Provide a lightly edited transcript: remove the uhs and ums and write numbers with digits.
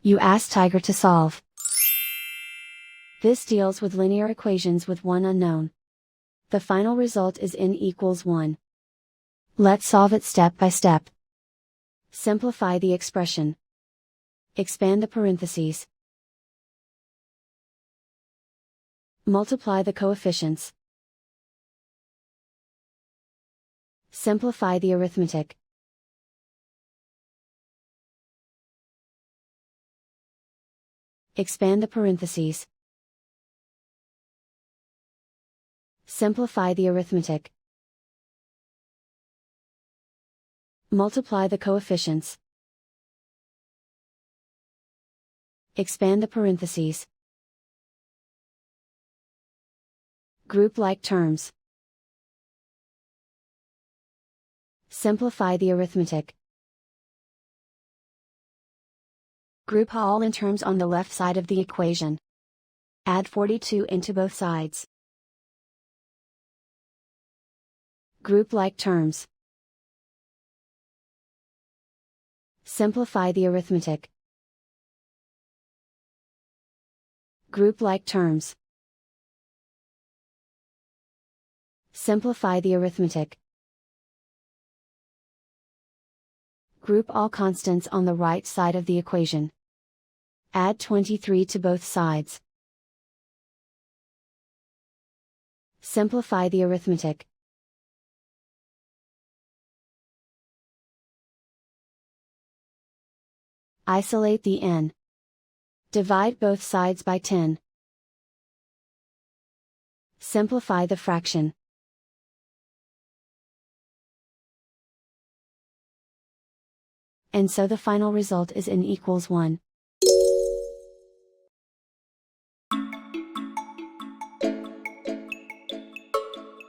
You ask Tiger to solve. This deals with linear equations with one unknown. The final result is n equals 1. Let's solve it step by step. Simplify the expression. Expand the parentheses. Multiply the coefficients. Simplify the arithmetic. Expand the parentheses. Simplify the arithmetic. Multiply the coefficients. Expand the parentheses. Group like terms. Simplify the arithmetic. Group all in terms on the left side of the equation. Add 42 into both sides. Group like terms. Simplify the arithmetic. Group like terms. Simplify the arithmetic. Group all constants on the right side of the equation. Add 23 to both sides. Simplify the arithmetic. Isolate the n. Divide both sides by 10. Simplify the fraction. And so the final result is n equals 1.